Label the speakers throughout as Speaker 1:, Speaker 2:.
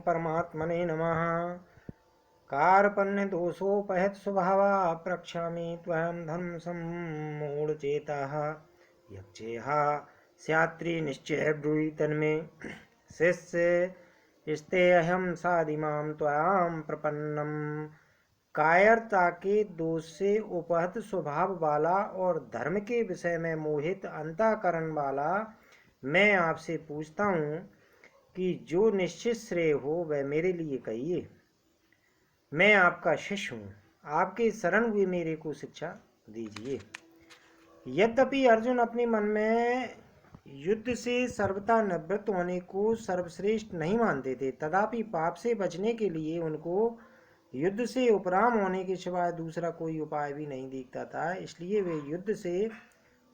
Speaker 1: परमात्मने नमः। कार्पण्यदोषोपहत स्वभावा प्रक्षामि त्वं धर्म सम्मूढचेताः। यक्षेह स्यात्रि निश्चय ब्रूहि तन्मे शिष्य स्तेऽहं साधिमां त्वां प्रपन्नम। कायरता के दोष से उपहत स्वभाव वाला और धर्म के विषय में मोहित अंतःकरण वाला मैं आपसे पूछता हूँ कि जो निश्चित श्रेय हो वह मेरे लिए कहिए। मैं आपका शिष्य हूँ, आपके शरण हुए मेरे को शिक्षा दीजिए। यद्यपि अर्जुन अपने मन में युद्ध से सर्वथा निवृत्त होने को सर्वश्रेष्ठ नहीं मानते थे, तथापि पाप से बचने के लिए उनको युद्ध से उपराम होने के सिवाय दूसरा कोई उपाय भी नहीं दिखता था। इसलिए वे युद्ध से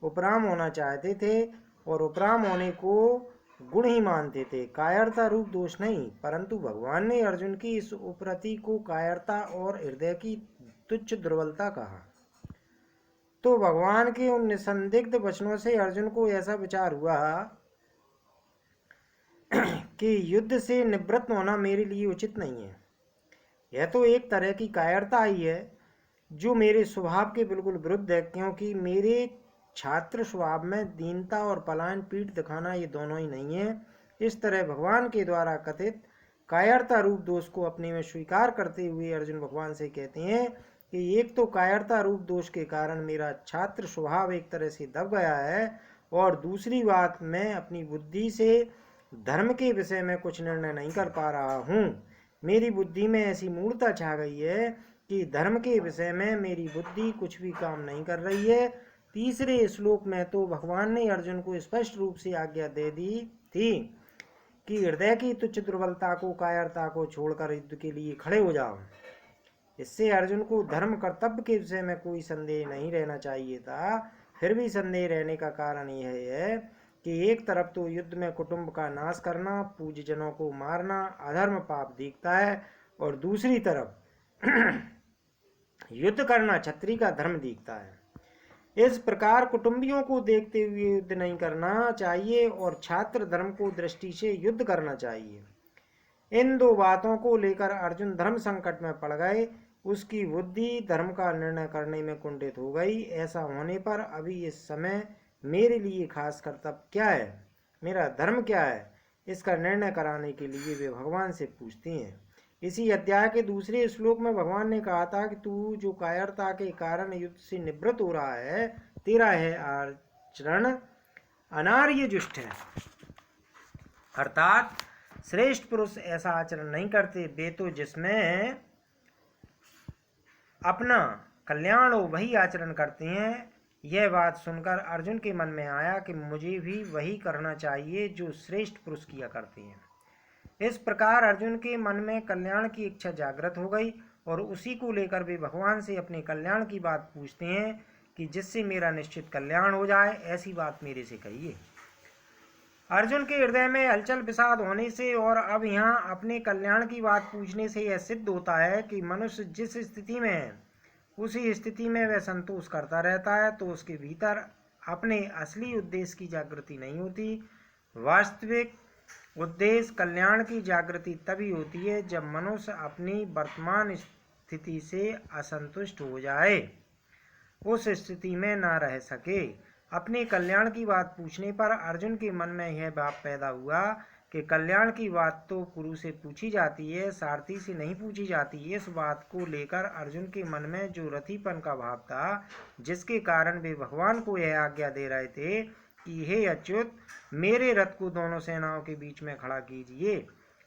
Speaker 1: उपराम होना चाहते थे और उपराम होने को गुण ही मानते थे, कायरता रूप दोष नहीं। परंतु भगवान ने अर्जुन की इस उपरति को कायरता और हृदय की तुच्छ दुर्बलता कहा। तो भगवान के उन निसंदिग्ध वचनों से अर्जुन को ऐसा विचार हुआ कि युद्ध से निवृत्त होना मेरे लिए उचित नहीं है। यह तो एक तरह की कायरता ही है जो मेरे स्वभाव के बिल्कुल विरुद्ध है, क्योंकि मेरे छात्र स्वभाव में दीनता और पलायन पीठ दिखाना ये दोनों ही नहीं है। इस तरह भगवान के द्वारा कथित कायरता रूप दोष को अपने में स्वीकार करते हुए अर्जुन भगवान से कहते हैं कि एक तो कायरता रूप दोष के कारण मेरा छात्र स्वभाव एक तरह से दब गया है, और दूसरी बात मैं अपनी बुद्धि से धर्म के विषय में कुछ निर्णय नहीं कर पा रहा हूँ। मेरी बुद्धि में ऐसी मूढ़ता छा गई है कि धर्म के विषय में मेरी बुद्धि कुछ भी काम नहीं कर रही है। तीसरे श्लोक में तो भगवान ने अर्जुन को स्पष्ट रूप से आज्ञा दे दी थी कि हृदय की तुच्छ दुर्बलता को, कायरता को छोड़कर युद्ध के लिए खड़े हो जाओ। इससे अर्जुन को धर्म कर्तव्य के विषय में कोई संदेह नहीं रहना चाहिए था। फिर भी संदेह रहने का कारण यह है कि एक तरफ तो युद्ध में कुटुंब का नाश करना, पूज्यजनों को मारना अधर्म पाप दिखता है, और दूसरी तरफ युद्ध करना क्षत्रिय का धर्म दिखता है। इस प्रकार कुटुंबियों को देखते हुए युद्ध नहीं करना चाहिए और छात्र धर्म को दृष्टि से युद्ध करना चाहिए। इन दो बातों को लेकर अर्जुन धर्म संकट में पड़ गए। उसकी बुद्धि धर्म का निर्णय करने में कुंठित हो गई। ऐसा होने पर अभी इस समय मेरे लिए खास कर्तव्य क्या है, मेरा धर्म क्या है, इसका निर्णय कराने के लिए वे भगवान से पूछते हैं। इसी अध्याय के दूसरे श्लोक में भगवान ने कहा था कि तू जो कायरता के कारण युद्ध से निवृत्त हो रहा है, तेरा है आचरण अनार्य जुष्ट है। अर्थात श्रेष्ठ पुरुष ऐसा आचरण नहीं करते, वे तो जिसमें अपना कल्याण हो वही आचरण करते हैं। यह बात सुनकर अर्जुन के मन में आया कि मुझे भी वही करना चाहिए जो श्रेष्ठ पुरुष किया करते हैं। इस प्रकार अर्जुन के मन में कल्याण की इच्छा जागृत हो गई और उसी को लेकर वे भगवान से अपने कल्याण की बात पूछते हैं कि जिससे मेरा निश्चित कल्याण हो जाए, ऐसी बात मेरे से कहिए। अर्जुन के हृदय में हलचल विषाद होने से और अब यहाँ अपने कल्याण की बात पूछने से यह सिद्ध होता है कि मनुष्य जिस स्थिति में है उसी स्थिति में वह संतोष करता रहता है, तो उसके भीतर अपने असली उद्देश्य की जागृति नहीं होती। वास्तविक उद्देश्य कल्याण की जागृति तभी होती है जब मनुष्य अपनी वर्तमान स्थिति से असंतुष्ट हो जाए, उस स्थिति में ना रह सके। अपने कल्याण की बात पूछने पर अर्जुन के मन में यह भाव पैदा हुआ कि कल्याण की बात तो गुरु से पूछी जाती है, सारथी से नहीं पूछी जाती। इस बात को लेकर अर्जुन के मन में जो रतिपन का भाव था, जिसके कारण वे भगवान को यह आज्ञा दे रहे थे कि हे अच्युत, मेरे रथ को दोनों सेनाओं के बीच में खड़ा कीजिए,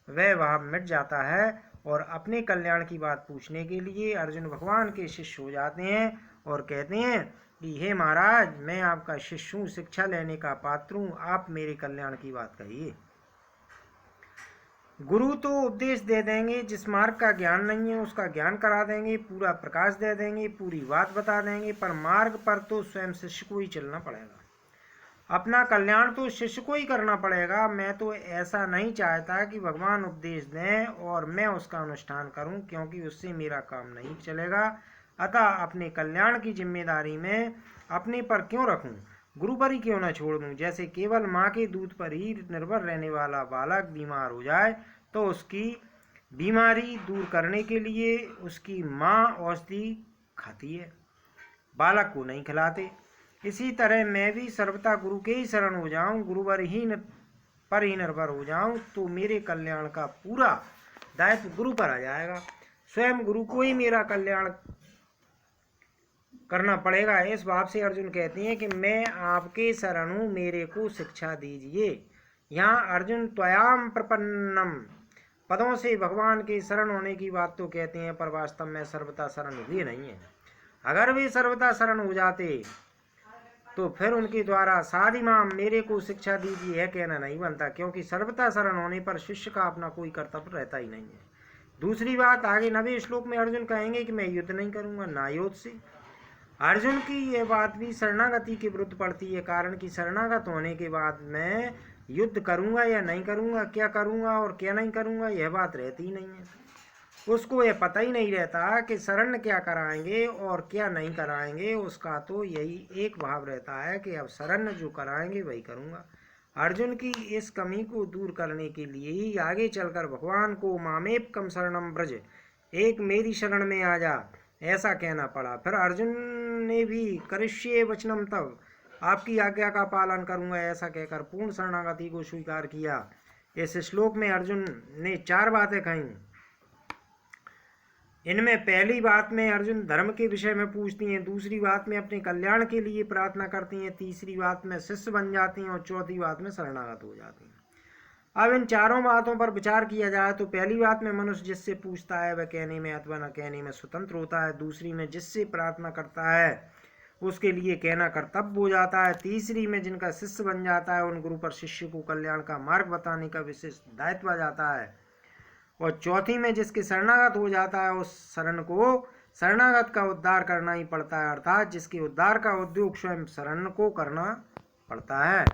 Speaker 1: वह भाव मिट जाता है और अपने कल्याण की बात पूछने के लिए अर्जुन भगवान के शिष्य हो जाते हैं और कहते हैं कि हे महाराज, मैं आपका शिष्य हूँ, शिक्षा लेने का पात्र हूँ, आप मेरे कल्याण की बात कहिए। गुरु तो उपदेश दे देंगे, जिस मार्ग का ज्ञान नहीं है उसका ज्ञान करा देंगे, पूरा प्रकाश दे देंगे, पूरी बात बता देंगे, पर मार्ग पर तो स्वयं शिष्य को ही चलना पड़ेगा। अपना कल्याण तो शिष्य को ही करना पड़ेगा। मैं तो ऐसा नहीं चाहता कि भगवान उपदेश दें और मैं उसका अनुष्ठान करूं, क्योंकि उससे मेरा काम नहीं चलेगा। अतः अपने कल्याण की जिम्मेदारी में अपने पर क्यों रखूं, गुरु पर ही क्यों न छोड़ दूं। जैसे केवल माँ के दूध पर ही निर्भर रहने वाला बालक बीमार हो जाए तो उसकी बीमारी दूर करने के लिए उसकी माँ औषधि खाती है, बालक को नहीं खिलाते। इसी तरह मैं भी सर्वथा गुरु के ही शरण हो जाऊं, गुरुवर ही पर ही निर्भर हो जाऊं, तो मेरे कल्याण का पूरा दायित्व गुरु पर आ जाएगा। स्वयं गुरु को ही मेरा कल्याण करना पड़ेगा। इस भाव से अर्जुन कहते हैं कि मैं आपके शरण हूं, मेरे को शिक्षा दीजिए। यहाँ अर्जुन त्वयाम प्रपन्नम पदों से भगवान के शरण होने की बात तो कहते हैं, पर वास्तव में सर्वथा शरण हुए नहीं है। अगर वे सर्वथा शरण हो जाते तो फिर उनके द्वारा साधी माम मेरे को शिक्षा दीजिए है कहना नहीं बनता, क्योंकि सर्वथा शरण होने पर शिष्य का अपना कोई कर्तव्य रहता ही नहीं है। दूसरी बात, आगे 9वें श्लोक में अर्जुन कहेंगे कि मैं युद्ध नहीं करूंगा, ना योद्ध से। अर्जुन की यह बात भी शरणागति के विरुद्ध पड़ती है, कारण कि शरणागत होने के बाद मैं युद्ध करूंगा या नहीं करूंगा, क्या करूंगा और क्या नहीं करूंगा, यह बात रहती ही नहीं है। उसको यह पता ही नहीं रहता कि शरण क्या कराएंगे और क्या नहीं कराएंगे। उसका तो यही एक भाव रहता है कि अब शरण जो कराएंगे वही करूंगा। अर्जुन की इस कमी को दूर करने के लिए ही आगे चलकर भगवान को मामेपकम शरणम ब्रज, एक मेरी शरण में आ जा, ऐसा कहना पड़ा। फिर अर्जुन ने भी करिष्ये वचनम तव, आपकी आज्ञा का पालन करूंगा, ऐसा कहकर पूर्ण शरणागति को स्वीकार किया। इस श्लोक में अर्जुन ने 4 बातें कही। इनमें पहली बात में अर्जुन धर्म के विषय में पूछती हैं, दूसरी बात में अपने कल्याण के लिए प्रार्थना करती हैं, तीसरी बात में शिष्य बन जाती हैं और चौथी बात में शरणागत हो जाती हैं। अब इन चारों बातों पर विचार किया जाए तो पहली बात में मनुष्य जिससे पूछता है वह कहने में अथवा न कहने में स्वतंत्र होता है। दूसरी में जिससे प्रार्थना करता है उसके लिए कहना कर्तव्य हो जाता है। तीसरी में जिनका शिष्य बन जाता है उन गुरु पर शिष्य को कल्याण का मार्ग बताने का विशेष दायित्व आ जाता है। और चौथी में जिसके शरणागत हो जाता है उस शरण को शरणागत का उद्धार करना ही पड़ता है, अर्थात जिसके उद्धार का उद्योग स्वयं शरण को करना पड़ता है।